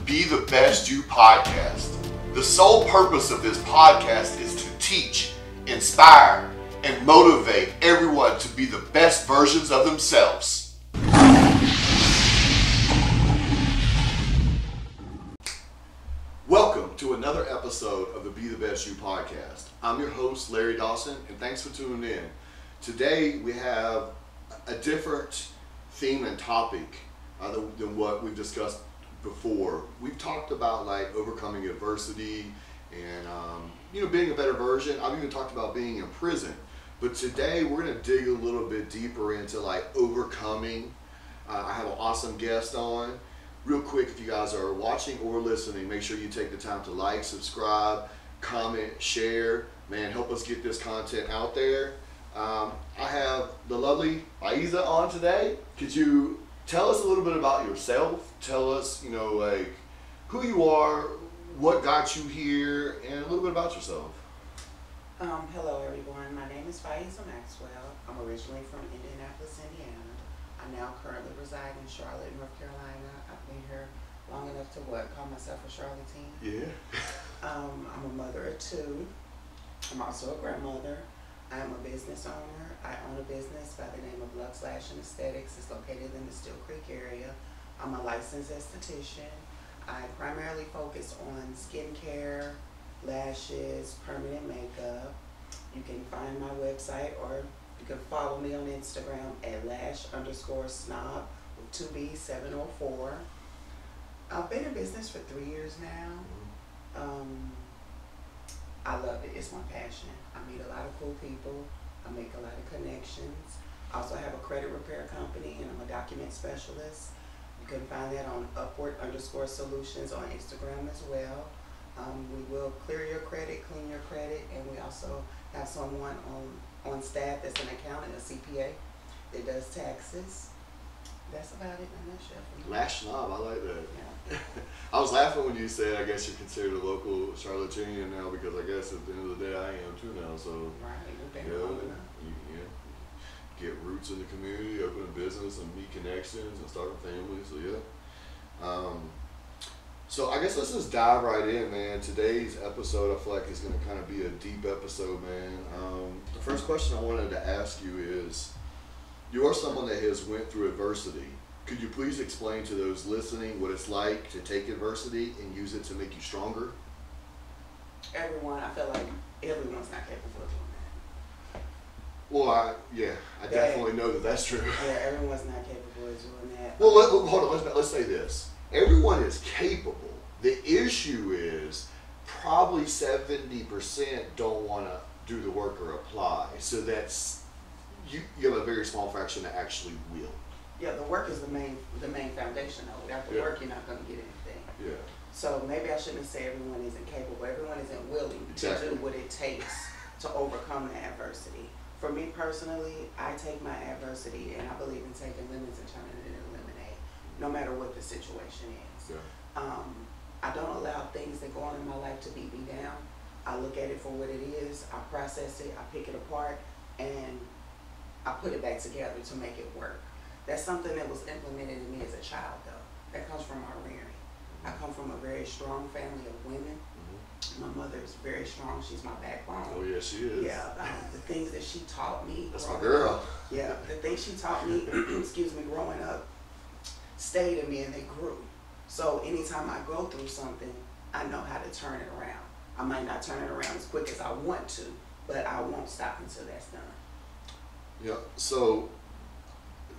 Be the Best You podcast. The sole purpose of this podcast is to teach, inspire, and motivate everyone to be the best versions of themselves. Welcome to another episode of the Be the Best You podcast. I'm your host, Larry Dawson, and thanks for tuning in. Today we have a different theme and topic than what we've discussed before. We've talked about like overcoming adversity and being a better version. I've even talked about being in prison. But today we're going to dig a little bit deeper into like overcoming. I have an awesome guest on. Real quick, if you guys are watching or listening, make sure you take the time to like, subscribe, comment, share. Man, help us get this content out there. I have the lovely Faiza on today. Could you tell us a little bit about yourself? Tell us, like who you are, what got you here, and a little bit about yourself. Hello everyone, my name is Faiza Maxwell. I'm originally from Indianapolis, Indiana. I now currently reside in Charlotte, North Carolina. I've been here long enough to call myself a Charlatan. Yeah. I'm a mother of two. I'm also a grandmother. I am a business owner. I own a business by the name of Luxxelash.esthetics. It's located in the Still Creek area. I'm a licensed esthetician. I primarily focus on skincare, lashes, permanent makeup. You can find my website, or you can follow me on Instagram at Lash_snob with 2B704. I've been in business for 3 years now. I love it. It's my passion. I meet a lot of cool people. I make a lot of connections. I also have a credit repair company, and I'm a document specialist. You can find that on Upward_Solutions on Instagram as well. We will clear your credit, clean your credit, and we also have someone on staff that's an accountant, a CPA, that does taxes. That's about it in a nutshell. Lash snob, I like that. Yeah. I was laughing when you said, I guess you're considered a local Charlatan now, because I guess at the end of the day I am too now. So Right, we've been long enough. you get roots in the community, open a business, and meet connections, and start a family. So yeah. So I guess let's just dive right in, man. Today's episode, I feel like, is going to kind of be a deep episode, man. The first question I wanted to ask you is, you are someone that has went through adversity. Could you please explain to those listening what it's like to take adversity and use it to make you stronger? I feel like everyone's not capable of doing that. Well, I definitely know that that's true. Yeah, everyone's not capable of doing that. Well, hold on, let's say this. Everyone is capable. The issue is probably 70% don't want to do the work or apply. So that's, you have a very small fraction that actually will. Yeah, the work is the main foundation though. Without the work, you're not going to get anything. Yeah. So maybe I shouldn't say everyone isn't capable. Everyone isn't willing to do what it takes to overcome the adversity. For me personally, I take my adversity, and I believe in taking lemons and turning it into lemonade, no matter what the situation is. Yeah. I don't allow things that go on in my life to beat me down. I look at it for what it is. I process it. I pick it apart, and I put it back together to make it work. That's something that was implemented in me as a child, though. That comes from our rearing. I come from a very strong family of women. My mother is very strong. She's my backbone. Oh, yeah, she is. Yeah, the things that she taught me. That's my girl. Up, yeah, the things she taught me, growing up, stayed in me, and they grew. So anytime I go through something, I know how to turn it around. I might not turn it around as quick as I want to, but I won't stop until that's done. Yeah, so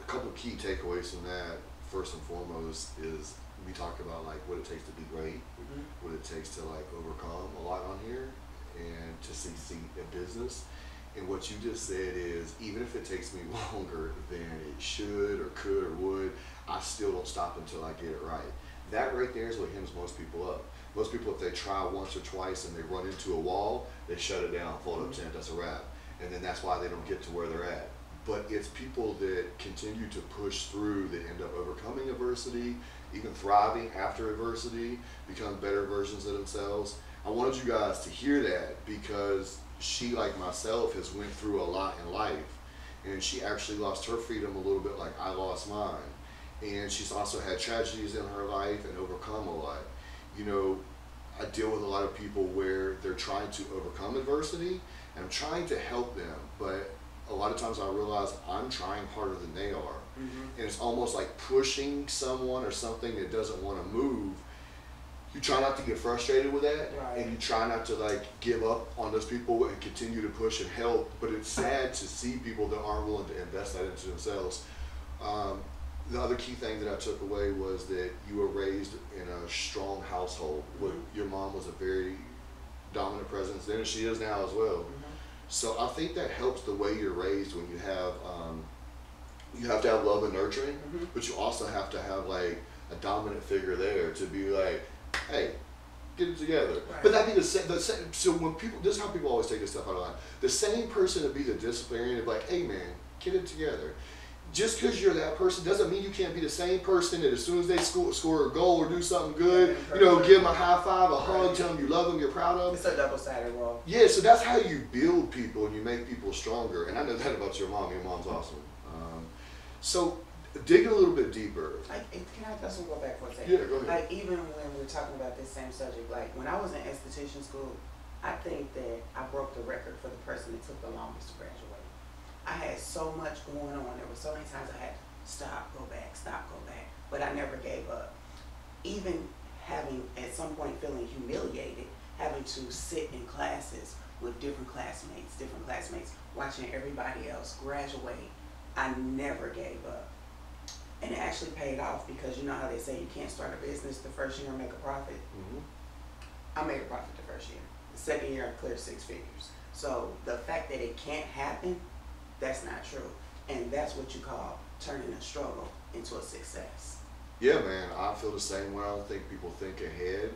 a couple of key takeaways from that, first and foremost, is we talk about like what it takes to be great, what it takes to like overcome a lot on here, and to succeed in business. And what you just said is, even if it takes me longer than it should or could or would, I still don't stop until I get it right. That right there is what hems most people up. Most people, if they try once or twice and they run into a wall, they shut it down, fold up tent, that's a wrap. And then that's why they don't get to where they're at. But it's people that continue to push through that end up overcoming adversity, even thriving after adversity, become better versions of themselves. I wanted you guys to hear that because she, like myself, has went through a lot in life. And she actually lost her freedom a little bit like I lost mine. And she's also had tragedies in her life and overcome a lot. you know, I deal with a lot of people where they're trying to overcome adversity, and I'm trying to help them, but a lot of times I realize I'm trying harder than they are. And it's almost like pushing someone or something that doesn't want to move. You try not to get frustrated with that, and you try not to like give up on those people and continue to push and help, but it's sad to see people that aren't willing to invest that into themselves. The other key thing that I took away was that you were raised in a strong household. Your mom was a very dominant presence then, and she is now as well. So I think that helps the way you're raised when you have to have love and nurturing, but you also have to have like a dominant figure there to be like, hey, get it together. But that be the same. So when people, this is how people always take this stuff out of line. The same person to be the disciplinarian to be like, hey man, get it together. Just because you're that person doesn't mean you can't be the same person that as soon as they score a goal or do something good, you know, give them a high five, a hug, tell them you love them, you're proud of them. It's a double-sided wall. Yeah, so that's how you build people and you make people stronger. And I know that about your mom. Your mom's awesome. So digging a little bit deeper. Can I just go back for a second? Yeah, go ahead. Like even when we're talking about this same subject, like when I was in esthetician school, I think that I broke the record for the person that took the longest to graduate. I had so much going on. There were so many times I had to stop, go back, but I never gave up. Even having at some point feeling humiliated, having to sit in classes with different classmates, watching everybody else graduate, I never gave up. And it actually paid off because you know how they say you can't start a business the first year and make a profit? I made a profit the first year. The second year I cleared 6 figures. So the fact that it can't happen, that's not true. And that's what you call turning a struggle into a success. Yeah, man, I feel the same way. I don't think people think ahead.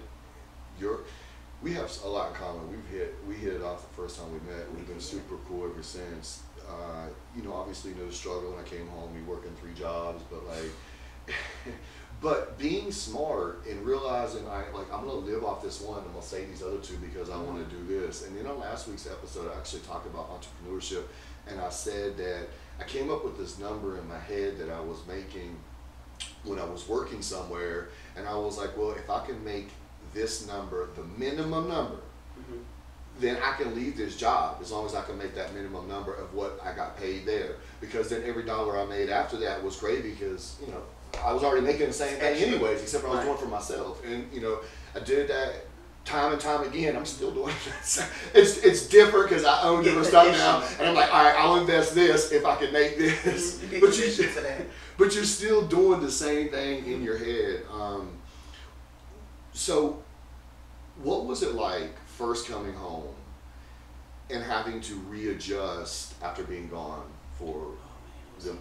We have a lot in common. We hit it off the first time we met. We've been super cool ever since. You know, obviously no struggle when I came home, me working 3 jobs, but like, but being smart and realizing I'm gonna live off this one, I'm gonna say these other 2 because I want to do this. And then on last week's episode, I actually talked about entrepreneurship, and I said that I came up with this number in my head that I was making when I was working somewhere, and I was like, well, if I can make this number the minimum number, then I can leave this job as long as I can make that minimum number of what I got paid there. Because then every dollar I made after that was great because, you know, I was already making the same thing anyways, except I was doing it for myself. And, you know, I did that time and time again. I'm still doing it. It's different because I own different stuff now. And I'm like, all right, I'll invest this if I can make this. But you're still doing the same thing in your head. So what was it like first coming home and having to readjust after being gone for the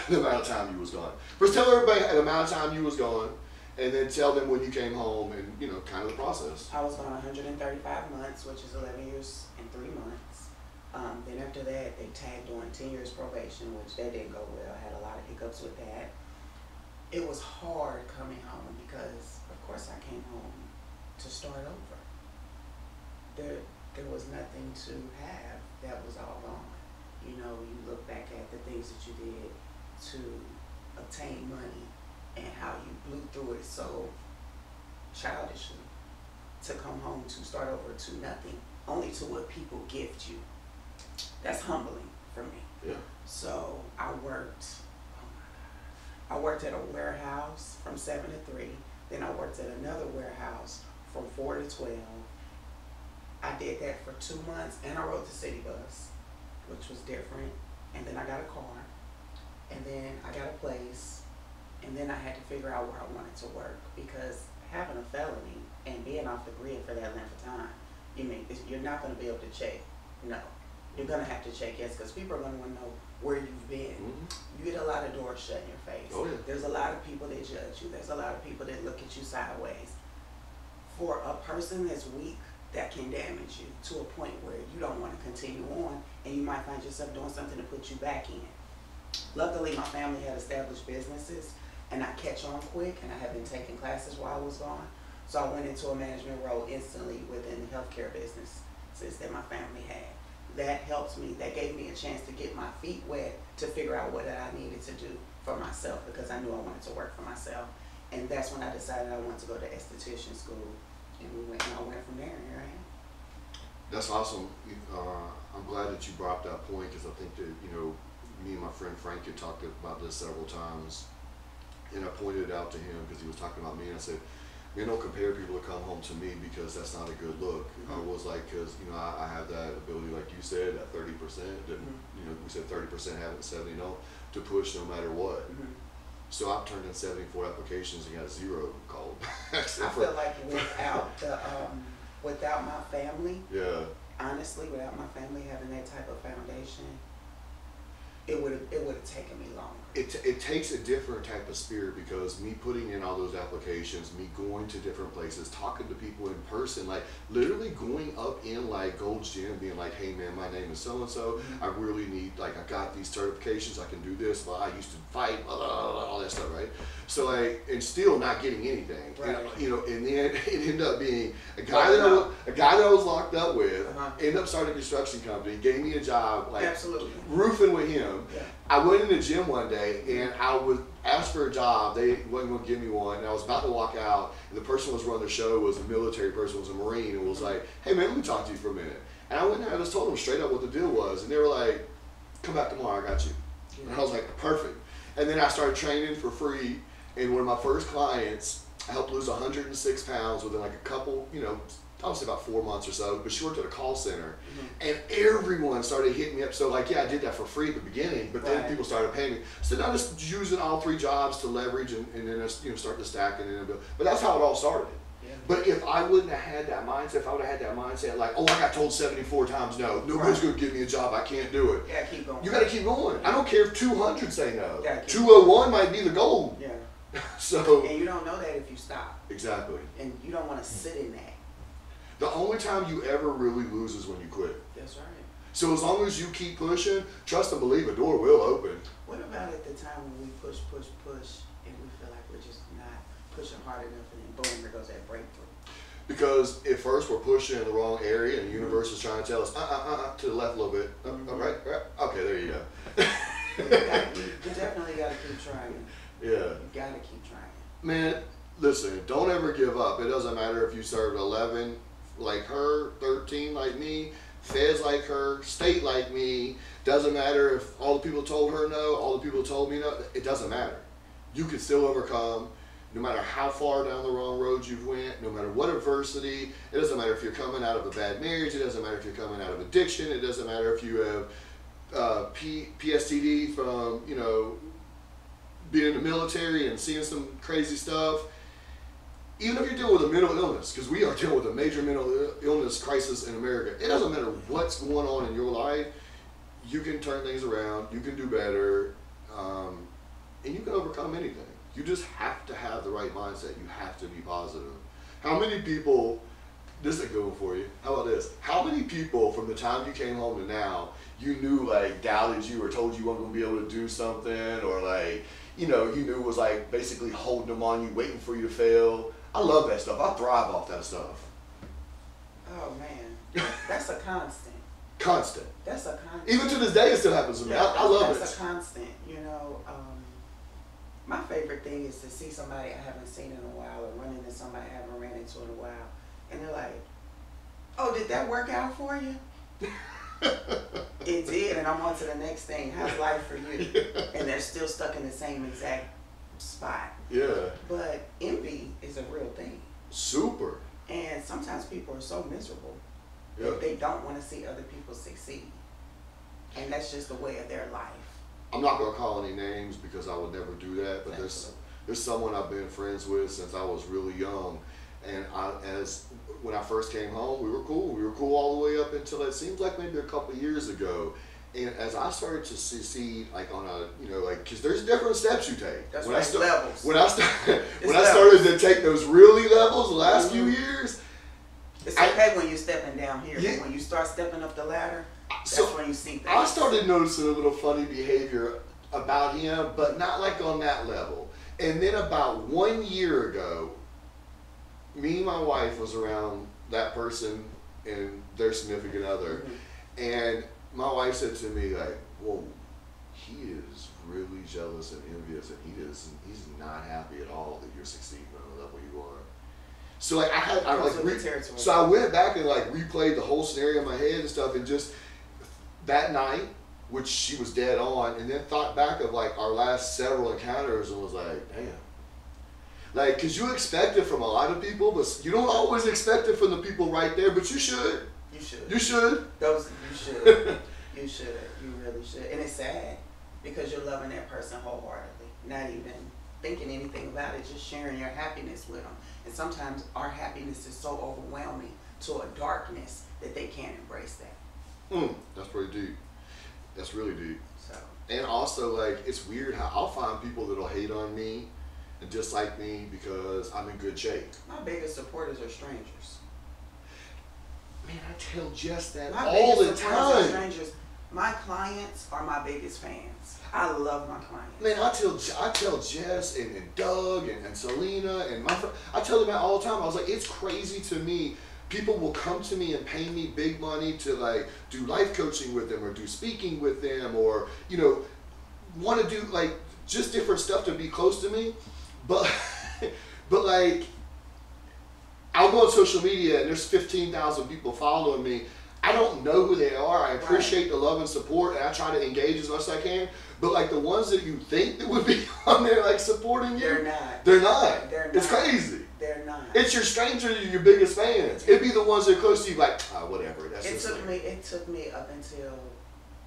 amount of time you was gone? First tell everybody the amount of time you was gone, and then tell them when you came home and, you know, kind of the process. I was gone 135 months, which is 11 years and 3 months. Then after that, they tagged on 10 years probation, which that didn't go well. I had a lot of hiccups with that. It was hard coming home because, of course, I came home to start over. There was nothing to have. That was all gone. You know, you look back at the things that you did to obtain money and how you blew through it so childishly to come home to start over to nothing, only to what people gift you. That's humbling for me. Yeah. So I worked at a warehouse from 7 to 3. Then I worked at another warehouse from 4 to 12. I did that for 2 months, and I rode the city bus, which was different. And then I got a car, and then I got a place, and then I had to figure out where I wanted to work, because having a felony and being off the grid for that length of time, you're not going to be able to check. No, you're going to have to check yes, because people are going to want to know where you've been. You get a lot of doors shut in your face. Oh, yeah. There's a lot of people that judge you. There's a lot of people that look at you sideways. For a person that's weak, that can damage you to a point where you don't want to continue on, and you might find yourself doing something to put you back in. Luckily, my family had established businesses, and I catch on quick, and I had been taking classes while I was gone. So I went into a management role instantly within the healthcare businesses that my family had. That helped me. That gave me a chance to get my feet wet to figure out what I needed to do for myself, because I knew I wanted to work for myself. And that's when I decided I wanted to go to esthetician school, and I went from there, and here I am. That's awesome. I'm glad that you brought up that point, because I think that, me and my friend Frank had talked about this several times, and I pointed it out to him because he was talking about me, and I said, man, don't compare people to come home to me, because that's not a good look. I was like, because I have that ability, like you said, that 30%, that, we said 30% have it, 70 don't, to push no matter what. So I've turned in 74 applications and got 0 called. I feel like without my family, yeah, honestly, without my family having that type of foundation, it would have taken me longer. It takes a different type of spirit, because me putting in all those applications, me going to different places, talking to people in person, like literally going up in like Gold's Gym, being like, hey man, my name is so and so. I really need, like, I got these certifications, I can do this. Well, I used to fight, blah, blah, blah, all that stuff, right? So like, and still not getting anything, right. And then it ended up being a guy that I was locked up with. Ended up starting a construction company, gave me a job, like absolutely roofing with him. Yeah. I went in the gym one day and I was asked for a job. They wasn't going to give me one. And I was about to walk out, and the person who was running the show was a military person, was a Marine, and was like, hey man, let me talk to you for a minute. And I went there and I just told them straight up what the deal was. And they were like, come back tomorrow, I got you. And I was like, perfect. And then I started training for free. And one of my first clients, I helped lose 106 pounds within like a couple, I would say about 4 months or so, but she worked at a call center, and everyone started hitting me up. So like, yeah, I did that for free at the beginning, but then people started paying me. So now just using all 3 jobs to leverage, and then start to stack and then build. But that's how it all started. Yeah. But if I wouldn't have had that mindset, if I would have had that mindset, like, oh, I got told 74 times no, nobody's going to give me a job, I can't do it. Yeah, keep going. You got to keep going. I don't care if 200 say no. 201 might be the goal. Yeah. So. And you don't know that if you stop. Exactly. And you don't want to sit in that. The only time you ever really lose is when you quit. That's right. So as long as you keep pushing, trust and believe, a door will open. What about at the time when we push, and we feel like we're just not pushing hard enough, and then boom, there goes that breakthrough? Because at first we're pushing in the wrong area, and the universe is trying to tell us, to the left a little bit. Right? Okay, there you go. You definitely got to keep trying. Yeah. You got to keep trying. Man, listen, don't ever give up. It doesn't matter if you served 11 like her, 13 like me, feds like her, state like me. Doesn't matter if all the people told her no, all the people told me no. It doesn't matter. You can still overcome, no matter how far down the wrong road you went, no matter what adversity. It doesn't matter if you're coming out of a bad marriage. It doesn't matter if you're coming out of addiction. It doesn't matter if you have PSTD from, being in the military and seeing some crazy stuff. Even if you're dealing with a mental illness, because we are dealing with a major mental illness crisis in America, it doesn't matter what's going on in your life, you can turn things around, you can do better, and you can overcome anything. You just have to have the right mindset. You have to be positive. How many people, this is a good one for you, how about this? How many people from the time you came home to now, you knew, like, doubted you or told you weren't going to be able to do something, or like, you knew was like basically holding them on you, waiting for you to fail? I love that stuff. I thrive off that stuff. Oh man, that's a constant. Constant. That's a constant. Even to this day, it still happens to me. I love it. That's a constant. My favorite thing is to see somebody I haven't seen in a while, or run into somebody I haven't ran into in a while, and they're like, "Oh, did that work out for you?" It did, and I'm on to the next thing. How's life for you? And they're still stuck in the same exact spot. Yeah. But envy is a real thing. Super. And sometimes people are so miserable that they don't want to see other people succeed. And that's just the way of their life. I'm not going to call any names because I would never do that, but there's someone I've been friends with since I was really young. And when I first came home, we were cool. We were cool all the way up until it seems like maybe a couple of years ago. And as I started to succeed, like on a, because there's different steps you take. That's levels. When I started to take those really levels the last few years. It's okay when you're stepping down here, but when you start stepping up the ladder, that's when you see things. I started noticing a little funny behavior about him, but not like on that level. And then about 1 year ago, me and my wife was around that person and their significant other, and my wife said to me, like, whoa, he is really jealous and envious, and he's not happy at all that you're succeeding on the level you are. So like so I went back and like replayed the whole scenario in my head and stuff, and just that night, which she was dead on, and then thought back of like our last several encounters and was like, damn. Like, cause you expect it from a lot of people, but you don't always expect it from the people right there, but you should. You should. You should. You should. You should. You really should. And it's sad because you're loving that person wholeheartedly, not even thinking anything about it, just sharing your happiness with them. And sometimes our happiness is so overwhelming to a darkness that they can't embrace that. That's pretty deep. That's really deep. So. And also, like, it's weird how I'll find people that'll hate on me and dislike me because I'm in good shape. My biggest supporters are strangers. Man, I tell Jess that my all the biggest supporters time. Are strangers. My clients are my biggest fans. I love my clients. Man, I tell Jess and Doug and Selena and my friend, I tell them that all the time. I was like, it's crazy to me. People will come to me and pay me big money to like do life coaching with them or do speaking with them or, you know, want to do like just different stuff to be close to me. But like, I'll go on social media and there's 15,000 people following me. I don't know who they are. I appreciate the love and support, and I try to engage as much as I can. But like the ones that you think that would be on there like supporting you, they're not. They're not. They're not. It's crazy. They're not. It's your strangers, your biggest fans. It'd be the ones that are close to you, like whatever. That's It took me up until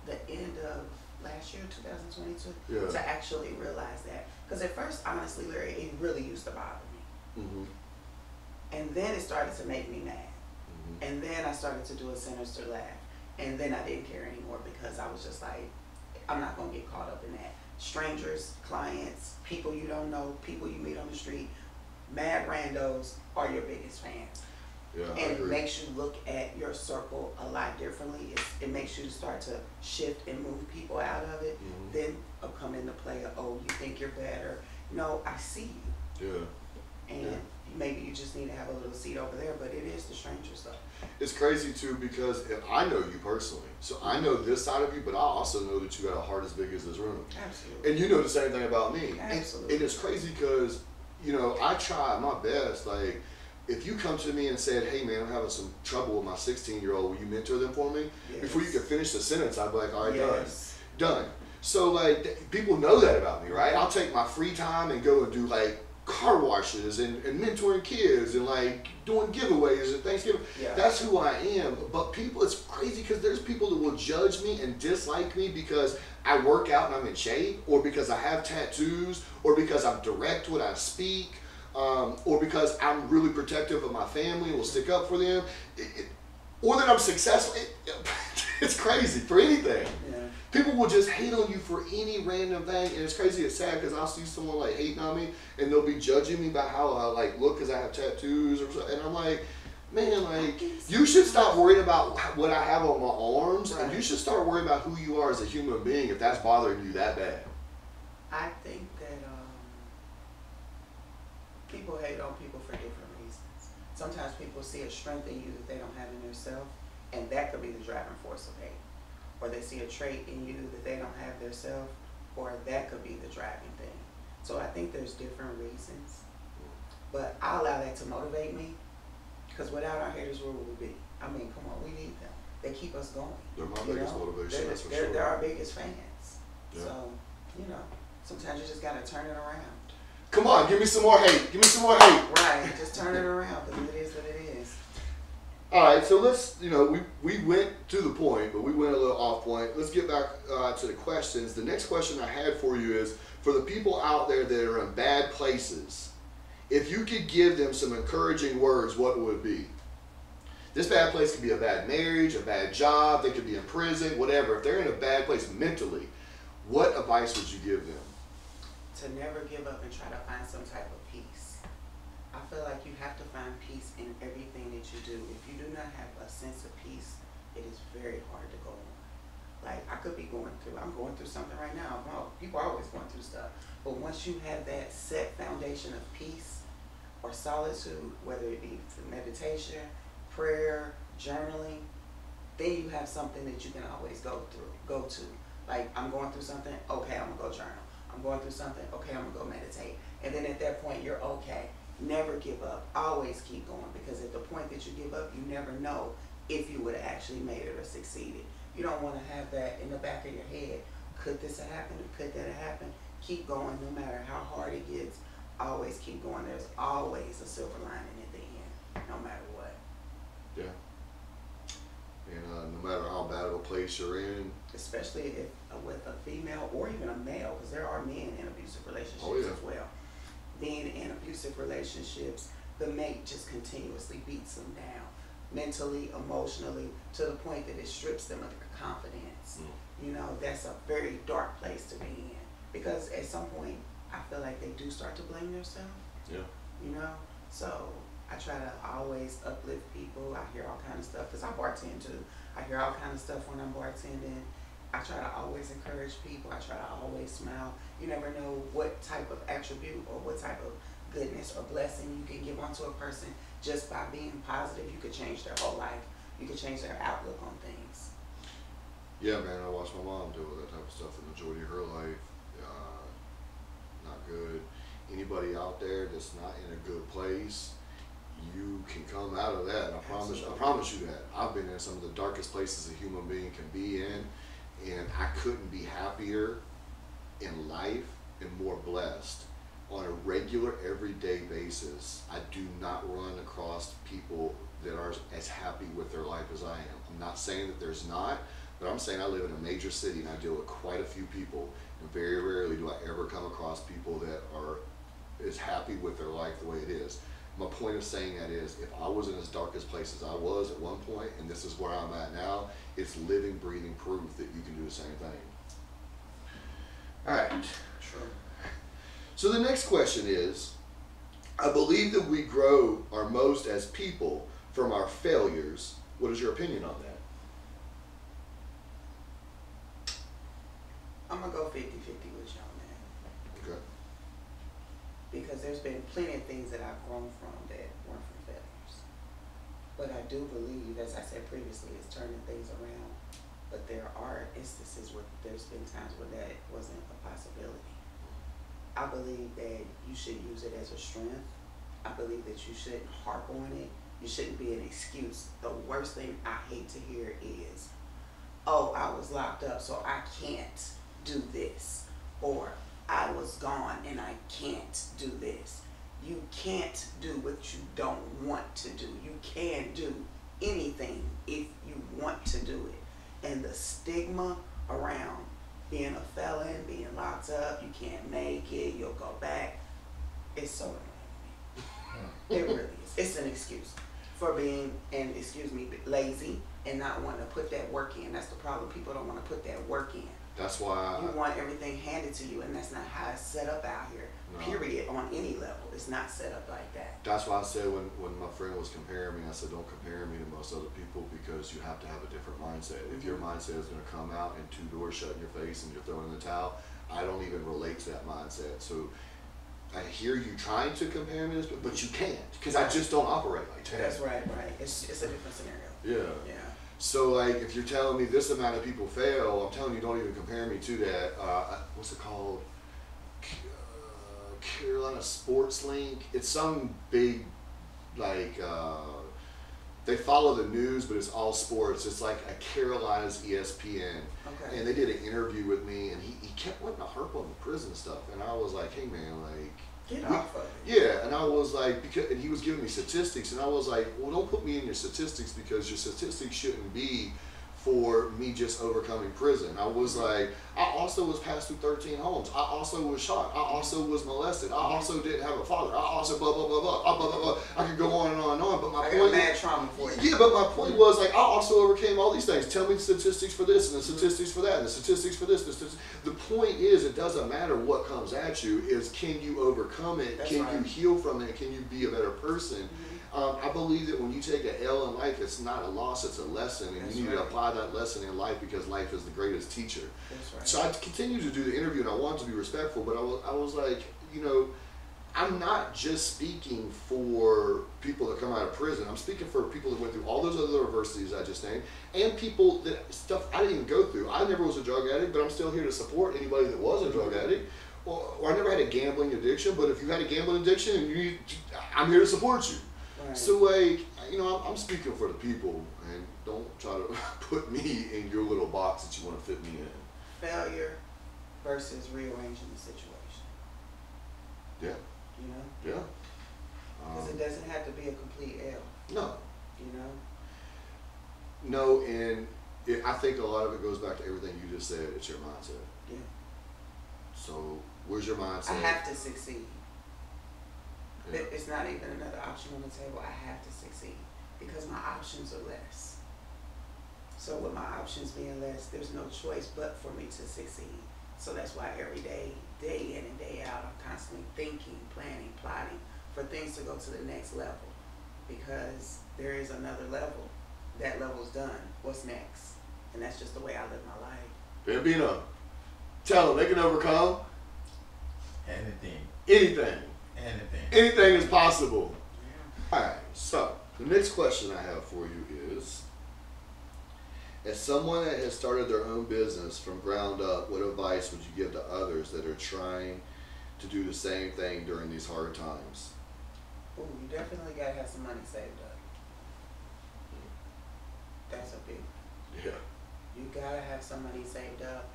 the end of last year, 2022, to actually realize that. Because at first, honestly, Larry, it really used to bother me. And then it started to make me mad. And then I started to do a sinister laugh. And then I didn't care anymore because I was just like, I'm not going to get caught up in that. Strangers, clients, people you don't know, people you meet on the street, mad randos are your biggest fans. Yeah, and it makes you look at your circle a lot differently. It makes you start to shift and move people out of it. Then come into play, oh, you think you're better. No, I see you. Yeah. And maybe you just need to have a little seat over there, but it is the stranger stuff. It's crazy too because I know you personally, so I know this side of you, but I also know that you got a heart as big as this room. Absolutely. And you know the same thing about me. Absolutely. And it's crazy because, you know, I try my best. Like, if you come to me and said, hey man, I'm having some trouble with my 16-year-old, will you mentor them for me? Yes. Before you could finish the sentence, I'd be like, all right, yes. done. So like, people know that about me, right? I'll take my free time and go and do like car washes and mentoring kids and like doing giveaways and Thanksgiving. Yeah. That's who I am. But people, it's crazy because there's people that will judge me and dislike me because I work out and I'm in shape, or because I have tattoos, or because I'm direct when I speak, or because I'm really protective of my family and will stick up for them, or that I'm successful. It's crazy for anything. Yeah. People will just hate on you for any random thing, and it's crazy. It's sad because I'll see someone like hating on me, and they'll be judging me by how I like look because I have tattoos or something. And I'm like, man, like you should stop worrying about what I have on my arms, and you should start worrying about who you are as a human being if that's bothering you that bad. I think that people hate on people for different reasons. Sometimes people see a strength in you that they don't have in themselves, and that could be the driving force of hate. Or they see a trait in you that they don't have themselves, or that could be the driving thing. So I think there's different reasons. But I allow that to motivate me, because without our haters, where would we be? I mean, come on, we need them. They keep us going. They're my biggest motivation, that's for sure. They're our biggest fans. Yeah. So, you know, sometimes you just got to turn it around. Come on, give me some more hate. Give me some more hate. Right, just turn it around, because it is what it is. All right, so let's, you know, we went to the point, but we went a little off point. Let's get back to the questions. The next question I had for you is, for the people out there that are in bad places, if you could give them some encouraging words, what would it be? This bad place could be a bad marriage, a bad job, they could be in prison, whatever. If they're in a bad place mentally, what advice would you give them? To never give up and try to find some type of peace. I feel like you have to find peace in everything that you do. If you do not have a sense of peace, it is very hard to go on. Like, I'm going through something right now. Well, people are always going through stuff. But once you have that set foundation of peace or solitude, whether it be through meditation, prayer, journaling, then you have something that you can always go to. Like, I'm going through something, okay, I'm gonna go journal. I'm going through something, okay, I'm gonna go meditate. And then at that point, you're okay. Never give up. Always keep going, because at the point that you give up, you never know if you would have actually made it or succeeded. You don't want to have that in the back of your head. Could this have happened? Could that have happened? Keep going no matter how hard it gets. Always keep going. There's always a silver lining at the end, no matter what. Yeah. And no matter how bad of a place you're in. Especially if with a female or even a male, because there are men in abusive relationships as well. Being in abusive relationships, the mate just continuously beats them down, mentally, emotionally, to the point that it strips them of their confidence. You know, that's a very dark place to be in, because at some point, I feel like they do start to blame themselves. Yeah. You know, so I try to always uplift people. I hear all kind of stuff, because I bartend too. I hear all kind of stuff when I'm bartending. I try to always encourage people. I try to always smile. You never know what type of attribute or what type of goodness or blessing you can give onto a person just by being positive. You could change their whole life. You could change their outlook on things. Yeah, man, I watched my mom deal with that type of stuff the majority of her life. Not good. Anybody out there that's not in a good place, you can come out of that. I promise you that. I've been in some of the darkest places a human being can be in, and I couldn't be happier in life and more blessed. On a regular, everyday basis, I do not run across people that are as happy with their life as I am. I'm not saying that there's not, but I'm saying I live in a major city and I deal with quite a few people, and very rarely do I ever come across people that are as happy with their life the way it is. My point of saying that is, if I was in as dark as place as I was at one point, and this is where I'm at now, it's living, breathing proof that you can do the same thing. All right. Sure. So the next question is, I believe that we grow our most as people from our failures. What is your opinion on that? I'm going to go 50-50 with you on that. Okay. Because there's been plenty of things that I've grown from that weren't from failures. But I do believe, as I said previously, it's turning things around. But there are instances where there's been times where that wasn't a possibility. I believe that you should use it as a strength. I believe that you shouldn't harp on it. You shouldn't be an excuse. The worst thing I hate to hear is, oh, I was locked up, so I can't do this. Or I was gone and I can't do this. You can't do what you don't want to do. You can do anything if you want to do it. And the stigma around being a felon, being locked up, you can't make it, you'll go back, it's so annoying. It really is. It's an excuse for being, and excuse me, lazy and not wanting to put that work in. That's the problem. People don't want to put that work in. That's why you want everything handed to you, and that's not how it's set up out here. No. Period. On any level, it's not set up like that. That's why I said when my friend was comparing me, I said don't compare me to most other people, because you have to have a different mindset. If your mindset is going to come out and two doors shut in your face and you're throwing in the towel, I don't even relate to that mindset. So I hear you trying to compare me, but you can't, because I just don't operate like that. That's right. It's a different scenario. Yeah. Yeah. So, like, if you're telling me this amount of people fail, I'm telling you, don't even compare me to that. What's it called? Carolina Sports Link. It's some big, like, they follow the news, but it's all sports. It's like a Carolina's ESPN. Okay. And they did an interview with me, and he kept wanting to harp on the prison stuff. And I was like, hey, man, like, get off of it. Yeah, and I was like, and he was giving me statistics, and I was like, well, don't put me in your statistics, because your statistics shouldn't be for me just overcoming prison. I was like, I also was passed through 13 homes. I also was shot. I also was molested. I also didn't have a father. I also blah, blah, blah, blah, blah, blah, blah. I could go on and on and on, but my point... mad trauma for you. Yeah, but my point was, like, I also overcame all these things. Tell me the statistics for this, and the statistics for that, and the statistics for this. The point is, it doesn't matter what comes at you, is can you overcome it? That's can right. you heal from it? Can you be a better person? I believe that when you take an L in life, it's not a loss, it's a lesson, and That's you need right. to apply that lesson in life, because life is the greatest teacher. That's right. So I continued to do the interview, and I wanted to be respectful, but I was like, you know, I'm not just speaking for people that come out of prison. I'm speaking for people that went through all those other adversities I just named, and people that stuff I didn't even go through. I never was a drug addict, but I'm still here to support anybody that was a drug addict. Or I never had a gambling addiction, but if you had a gambling addiction, and I'm here to support you. Right. So like, you know, I'm speaking for the people, and don't try to put me in your little box that you want to fit me in. Failure versus rearranging the situation. Yeah. You know? Yeah. Because it doesn't have to be a complete L. No. You know? No, and I think a lot of it goes back to everything you just said. It's your mindset. Yeah. So, where's your mindset? I have to succeed. Yeah. It's not even another option on the table. I have to succeed because my options are less. So with my options being less, there's no choice but for me to succeed. So that's why every day, day in and day out, I'm constantly thinking, planning, plotting for things to go to the next level. Because there is another level. That level's done. What's next? And that's just the way I live my life. Bambino, tell them they can overcome anything. anything. Anything. Anything is possible. Yeah. Alright, so the next question I have for you is, as someone that has started their own business from ground up, what advice would you give to others that are trying to do the same thing during these hard times? Ooh, you definitely gotta have some money saved up. That's a big one. Yeah. You gotta have some money saved up.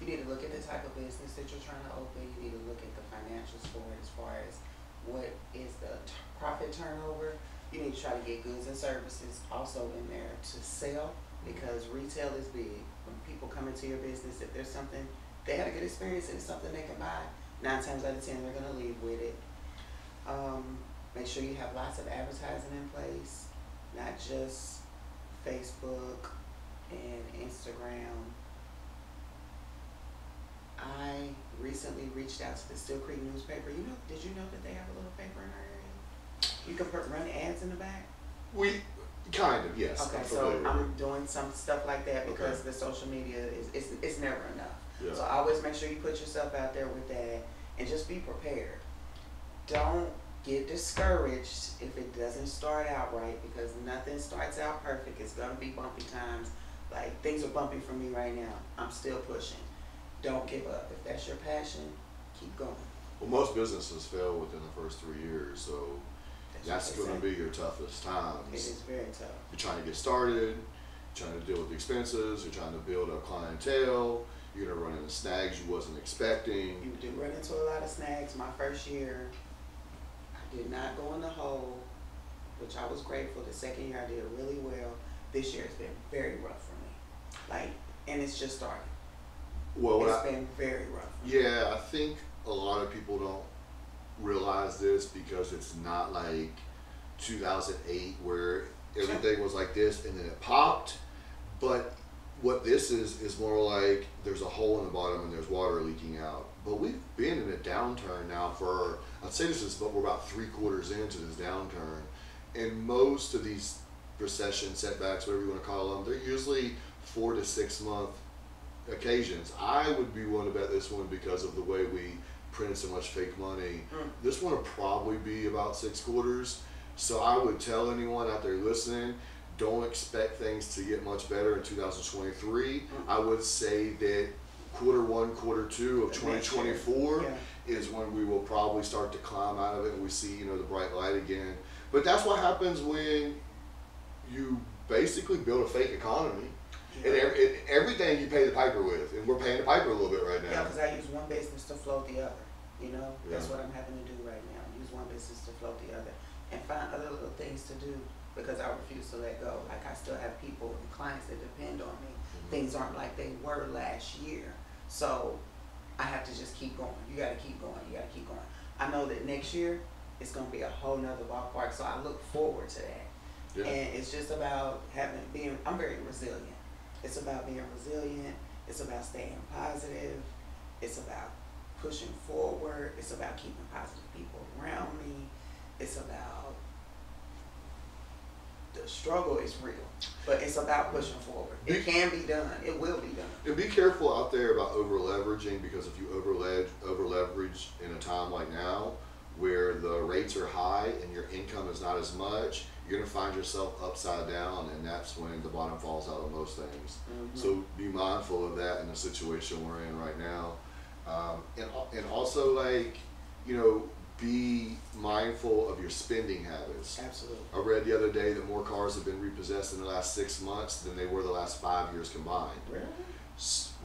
You need to look at the type of business that you're trying to open. You need to look at the financials for it as far as what is the profit turnover. You need to try to get goods and services also in there to sell, because retail is big. When people come into your business, if there's something, they had a good experience and it's something they can buy, 9 times out of 10 they're gonna leave with it. Make sure you have lots of advertising in place, not just Facebook and Instagram. I recently reached out to the Still Creek newspaper. Did you know that they have a little paper in our area? You can run ads in the back. We kind of, yes. Okay, so I'm doing some stuff like that because the social media it's never enough. Yeah. So always make sure you put yourself out there with that and just be prepared. Don't get discouraged if it doesn't start out right, because nothing starts out perfect. It's gonna be bumpy times. Like, things are bumpy for me right now. I'm still pushing. Don't give up. If that's your passion, keep going. Well, most businesses fail within the first 3 years, so that's going to be your toughest times. It is very tough. You're trying to get started, you're trying to deal with the expenses, you're trying to build up clientele, you're going to run into snags you wasn't expecting. You do run into a lot of snags. My first year, I did not go in the hole, which I was grateful. The second year I did really well. This year has been very rough for me. And it's just starting. Well, it's been very rough for me. Yeah, I think a lot of people don't realize this because it's not like 2008 where everything was like this and then it popped. But what this is more like there's a hole in the bottom and there's water leaking out. But we've been in a downturn now for, I'd say we're about 3/4 into this downturn. And most of these recession setbacks, whatever you want to call them, they're usually 4 to 6 month occasions. I would be willing to bet this one, because of the way we printed so much fake money, this one will probably be about 6 quarters. So I would tell anyone out there listening, don't expect things to get much better in 2023. I would say that Q1, Q2 of 2024 is when we will probably start to climb out of it and we see, the bright light again. But that's what happens when you basically build a fake economy. And everything you pay the piper with, and we're paying the piper a little bit right now. Yeah, because I use one business to float the other. That's Yeah. what I'm having to do right now. Use one business to float the other, and find other little things to do, because I refuse to let go. Like, I still have people and clients that depend on me. Things aren't like they were last year, so I have to just keep going. You got to keep going. You got to keep going. I know that next year it's going to be a whole nother ballpark, so I look forward to that. Yeah. And it's just about I'm very resilient. It's about being resilient. It's about staying positive. It's about pushing forward. It's about keeping positive people around me. It's about, the struggle is real, but it's about pushing forward. It can be done. It will be done. And be careful out there about over leveraging, because if you over leverage in a time like now, where the rates are high and your income is not as much, you're going to find yourself upside down, and that's when the bottom falls out on most things. So be mindful of that in the situation we're in right now. And also, like, you know, be mindful of your spending habits. Absolutely. I read the other day that more cars have been repossessed in the last 6 months than they were the last 5 years combined. Really?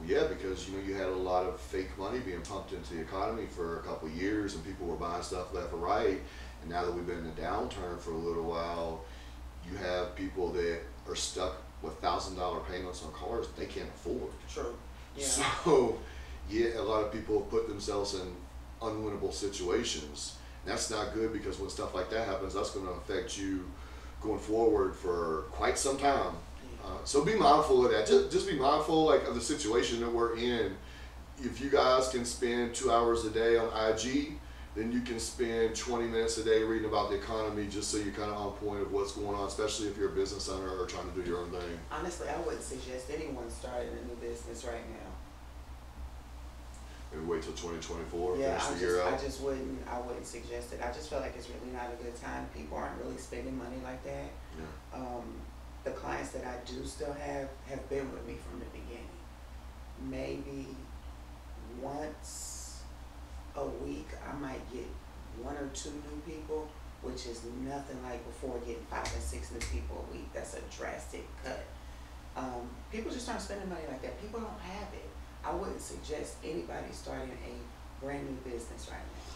Yeah, because you know you had a lot of fake money being pumped into the economy for a couple of years, and people were buying stuff left and right. And now that we've been in a downturn for a little while, you have people that are stuck with $1,000 payments on cars they can't afford. True. Yeah. So, yeah, a lot of people have put themselves in unwinnable situations. That's not good, because when stuff like that happens, that's going to affect you going forward for quite some time. So be mindful of that. Just be mindful, like, of the situation that we're in. If you guys can spend 2 hours a day on IG, then you can spend 20 minutes a day reading about the economy, just so you're kind of on point of what's going on, especially if you're a business owner or trying to do your own thing. Honestly, I wouldn't suggest anyone starting a new business right now. Maybe wait till 2024, Yeah, finish the year out. I wouldn't suggest it. I just feel like it's really not a good time. People aren't really spending money like that. Yeah. The clients that I do still have been with me from the beginning. Maybe once a week I might get 1 or 2 new people, which is nothing like before getting 5 and 6 new people a week. That's a drastic cut. People just aren't spending money like that. People don't have it. I wouldn't suggest anybody starting a brand new business right now.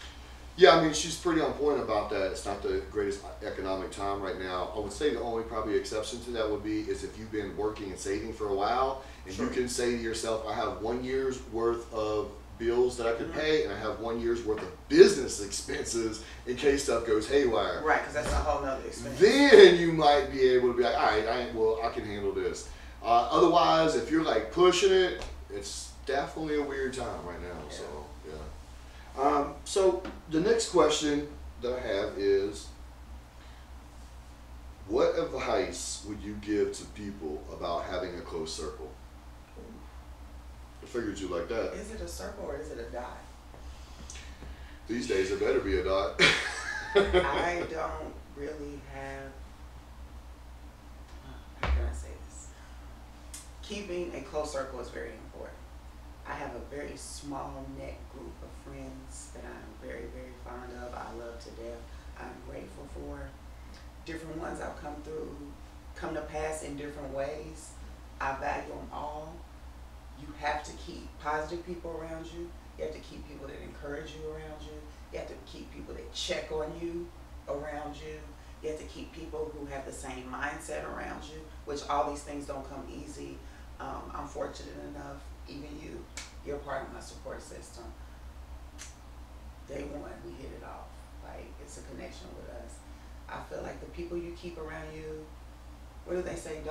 Yeah, I mean, she's pretty on point about that. It's not the greatest economic time right now. I would say the only probably exception to that would be is if you've been working and saving for a while, and Sure. you can say to yourself, I have 1 year's worth of bills that I could pay, and I have 1 year's worth of business expenses in case stuff goes haywire. Right, because that's a whole nother expense. Then you might be able to be like, all right, I can handle this. Otherwise, if you're like pushing it, it's definitely a weird time right now. Yeah. So yeah. So the next question that I have is, what advice would you give to people about having a close circle? I figured you like that. Is it a circle or is it a dot? These days it better be a dot. I don't really have, how can I say this? Keeping a close circle is very important. I have a very small net group of friends that I'm very, very fond of. I love to death. I'm grateful for. Different ones I've come to pass in different ways. I value them all. You have to keep positive people around you. You have to keep people that encourage you around you. You have to keep people that check on you around you. You have to keep people who have the same mindset around you, which all these things don't come easy. I'm fortunate enough, even you're part of my support system. Day one, we hit it off. Like, it's a connection with us. I feel like the people you keep around you, what do they say?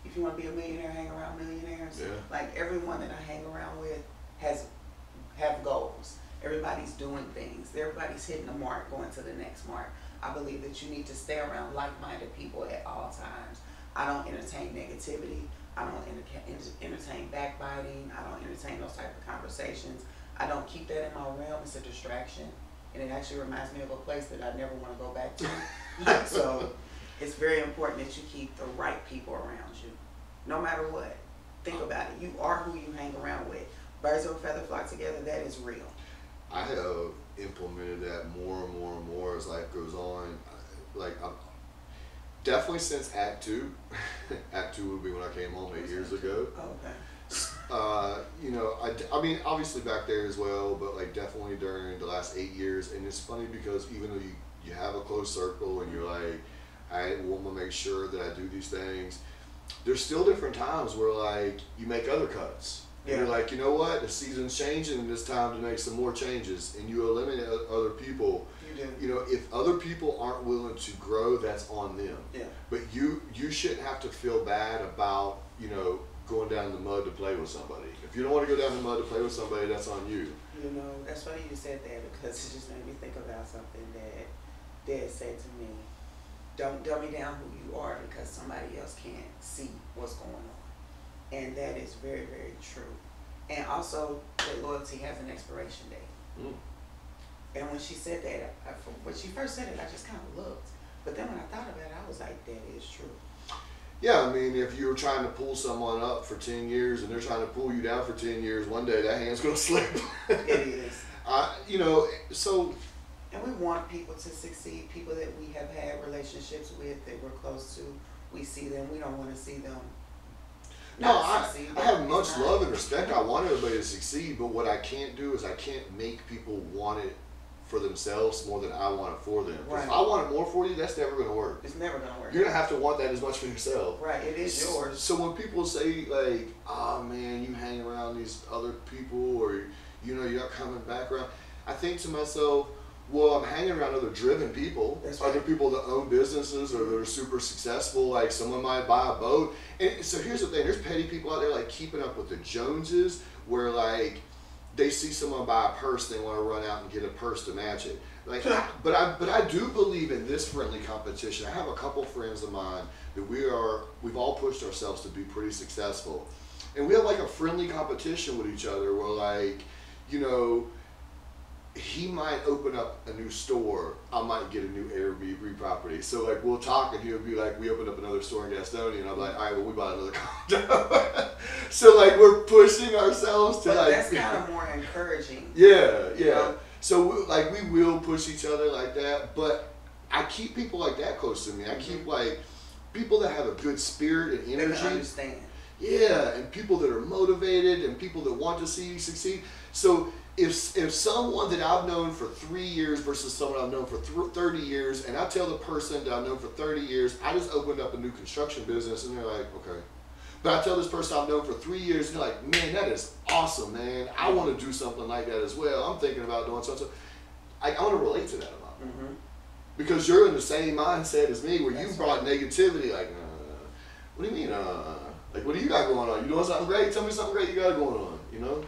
If you want to be a millionaire, hang around millionaires. Yeah. Like, everyone that I hang around with have goals. Everybody's doing things. Everybody's hitting the mark, going to the next mark. I believe that you need to stay around like-minded people at all times. I don't entertain negativity. I don't entertain backbiting. I don't entertain those type of conversations. I don't keep that in my realm. It's a distraction. And it actually reminds me of a place that I never want to go back to. So it's very important that you keep the right people around you, no matter what. Think about it. You are who you hang around with. Birds of a feather flock together. That is real. I have implemented that more and more and more as life goes on. I'm definitely since Act 2. Act 2 would be when I came home 8 years ago. Okay. I mean, obviously back there as well, but like definitely during the last 8 years. And it's funny because even though you have a close circle and you're like, I want to make sure that I do these things, there's still different times where like you make other cuts. And you're like, you know what, the season's changing and it's time to make some more changes, and you eliminate other people. You do. You know, if other people aren't willing to grow, that's on them. Yeah. But you shouldn't have to feel bad about, going down in the mud to play with somebody. If you don't want to go down in the mud to play with somebody, that's on you. You know, that's funny you said that, because it just made me think about something that Dad said to me. Don't dummy down who you are because somebody else can't see what's going on. And that is very, very true. And also, that loyalty has an expiration date. And when she said that, when she first said it, I just kind of looked. But then when I thought about it, I was like, that is true. Yeah, I mean, if you're trying to pull someone up for 10 years and they're trying to pull you down for 10 years, one day that hand's going to slip. It is. You know, so. And we want people to succeed, people that we have had relationships with, that we're close to. We see them. We don't want to see them. No, I have much love and respect. I want everybody to succeed, but what I can't do is I can't make people want it for themselves more than I want it for them. Right. If I want it more for you, that's never going to work. It's never going to work. You're going to have to want that as much for yourself. Right, it is yours. So when people say, like, oh man, you hang around these other people, or, you know, you're not coming back around, I think to myself, well, I'm hanging around other driven people, That's right. other people that own businesses or that are super successful. Like, someone might buy a boat. And so here's the thing, there's petty people out there like keeping up with the Joneses, where like they see someone buy a purse, they want to run out and get a purse to match it. Like, but I do believe in this friendly competition. I have a couple friends of mine that we've all pushed ourselves to be pretty successful, and we have like a friendly competition with each other where, like, you know, he might open up a new store, I might get a new Airbnb property. So like we'll talk and he'll be like, we opened up another store in Gastonia, and I'm like, all right, well, we bought another condo. So like we're pushing ourselves to, but like, that's kind of more encouraging. Yeah. You know? So like we will push each other like that, but I keep people like that close to me. I keep like people that have a good spirit and energy. They understand. Yeah, and people that are motivated and people that want to see you succeed. So if someone that I've known for 3 years versus someone I've known for 30 years, and I tell the person that I've known for 30 years, I just opened up a new construction business, and they're like, okay. But I tell this person I've known for 3 years, and they're like, man, that is awesome, man. I want to do something like that as well. I'm thinking about doing something. I want to relate to that a lot. Mm-hmm. Because you're in the same mindset as me, where That's you brought negativity, like, what do you mean, like, what do you got going on? You doing something great? Tell me something great you got going on, you know?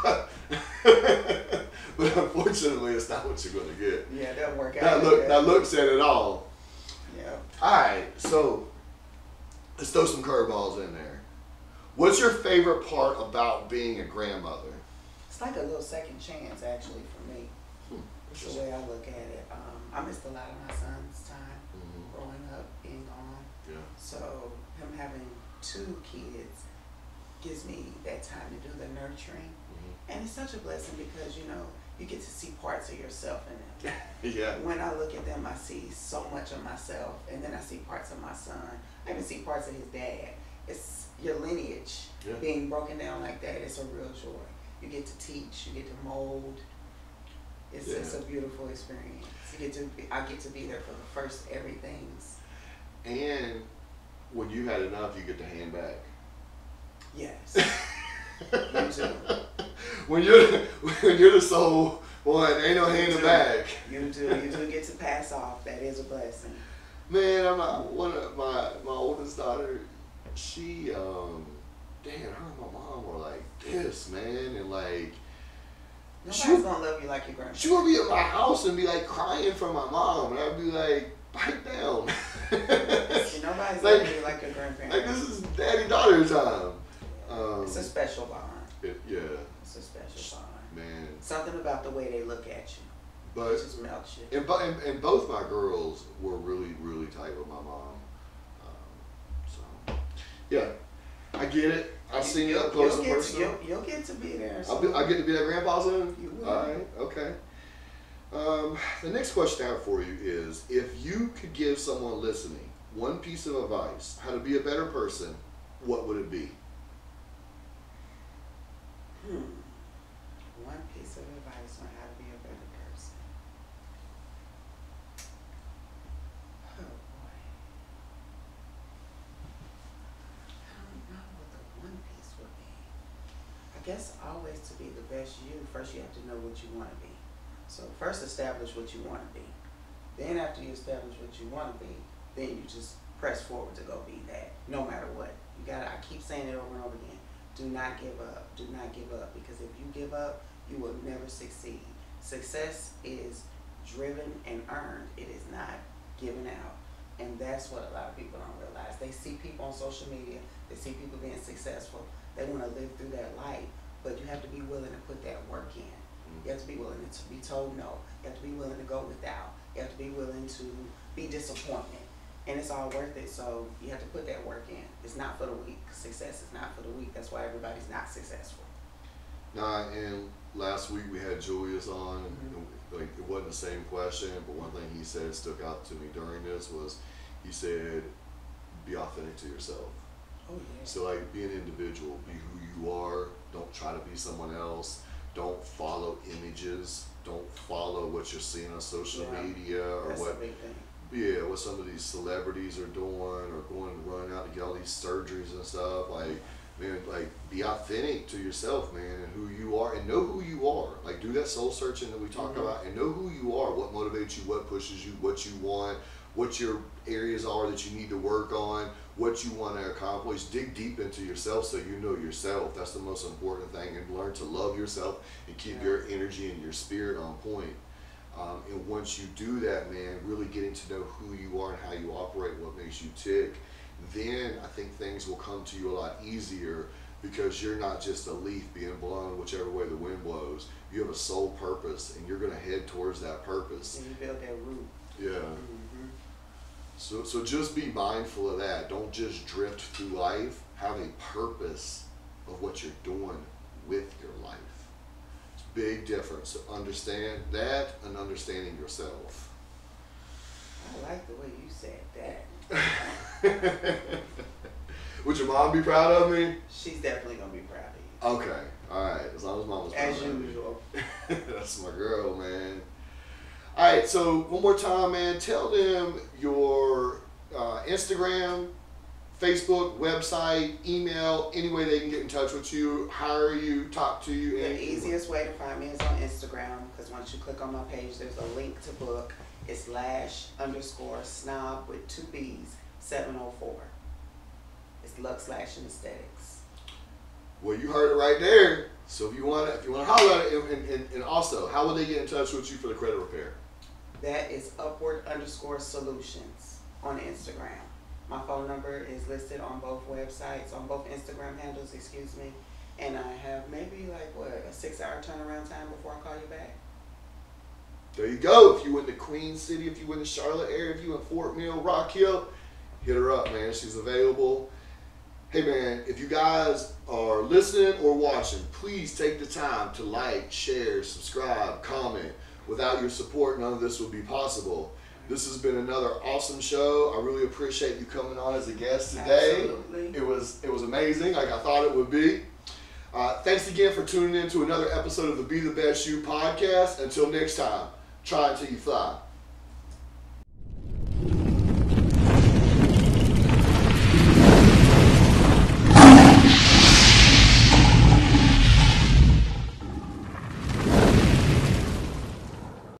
but unfortunately, it's not what you're going to get. Yeah, that work out. That looks at it all. Yeah. All right, so let's throw some curveballs in there. What's your favorite part about being a grandmother? It's like a little second chance, actually, for me. It's the way I look at it. I missed a lot of my son's time growing up, being gone. Yeah. So him having 2 kids gives me that time to do the nurturing. And it's such a blessing because, you know, you get to see parts of yourself in them. Yeah. When I look at them, I see so much of myself, and then I see parts of my son. I even see parts of his dad. It's your lineage being broken down like that. It's a real joy. You get to teach, you get to mold. It's a beautiful experience. I get to be there for the first everythings. And when you had enough, you get to hand back. Yes. You too. When you're the sole one, ain't no handing back. You do get to pass off. That is a blessing. Man, I'm not one of my oldest daughter. She, her and my mom were like this, man, and like. Nobody's gonna love you like your grandparents. She would be at my house and be like crying for my mom, and I'd be like, pipe down. Nobody's loving you like your grandparents. Like, this is daddy-daughter time. It's a special bond. Yeah. It's a special bond. Man. Something about the way they look at you. But it just melts you. And both my girls were really, really tight with my mom. So, yeah. I get it. I've seen it up close and personal. You'll get to be there. I get to be that grandpa soon? You will. All right, okay. The next question I have for you is, if you could give someone listening one piece of advice how to be a better person, what would it be? One piece of advice on how to be a better person. Oh boy. I don't know what the one piece would be. I guess always to be the best you, first you have to know what you want to be. So first establish what you want to be. Then after you establish what you want to be, then you just press forward to go be that, no matter what. I keep saying it over and over again. Do not give up. Do not give up, because if you give up, you will never succeed. Success is driven and earned. It is not given out. And that's what a lot of people don't realize. They see people on social media. They see people being successful. They want to live through that life, but you have to be willing to put that work in. You have to be willing to be told no. You have to be willing to go without. You have to be willing to be disappointed. And it's all worth it, so you have to put that work in. It's not for the weak. Success is not for the weak. That's why everybody's not successful. Nah, and last week we had Julius on, and like it wasn't the same question, but one thing he said stuck out to me during this was, he said, be authentic to yourself. Oh yeah. So like, be an individual, be who you are. Don't try to be someone else. Don't follow images. Don't follow what you're seeing on social media or That's what. a big thing. Yeah, what some of these celebrities are doing, or going and running out to get all these surgeries and stuff. Like, man, like, be authentic to yourself, man, and who you are, and know who you are. Like, do that soul searching that we talk about, and know who you are, what motivates you, what pushes you, what you want, what your areas are that you need to work on, what you want to accomplish. Dig deep into yourself so you know yourself. That's the most important thing, and learn to love yourself and keep your energy and your spirit on point. And once you do that, man, really getting to know who you are and how you operate, what makes you tick, then I think things will come to you a lot easier, because you're not just a leaf being blown whichever way the wind blows. You have a sole purpose, and you're going to head towards that purpose. And you build that root. Yeah. So just be mindful of that. Don't just drift through life. Have a purpose of what you're doing with your life. Big difference. So understand that, and understanding yourself. I like the way you said that. Would your mom be proud of me? She's definitely gonna be proud of you. Okay, all right. As long as mom was proud As of me. usual. That's my girl, man. All right, so one more time, man. Tell them your Instagram, Facebook, website, email, any way they can get in touch with you, hire you, talk to you. The easiest way to find me is on Instagram, because once you click on my page, there's a link to book. It's Lash_snob with 2 B's, 704. It's Luxxelash.esthetics. Well, you heard it right there. So if you want to holler at it, and also, how will they get in touch with you for the credit repair? That is upward_solutions on Instagram. My phone number is listed on both websites, on both Instagram handles, excuse me. And I have maybe like, a 6-hour turnaround time before I call you back. There you go. If you in the Queen City, if you in the Charlotte area, if you in Fort Mill, Rock Hill, hit her up, man. She's available. Hey, man, if you guys are listening or watching, please take the time to like, share, subscribe, comment. Without your support, none of this would be possible. This has been another awesome show. I really appreciate you coming on as a guest today. Absolutely. It was amazing, like I thought it would be. Thanks again for tuning in to another episode of the Be the Best You podcast. Until next time, try until you fly.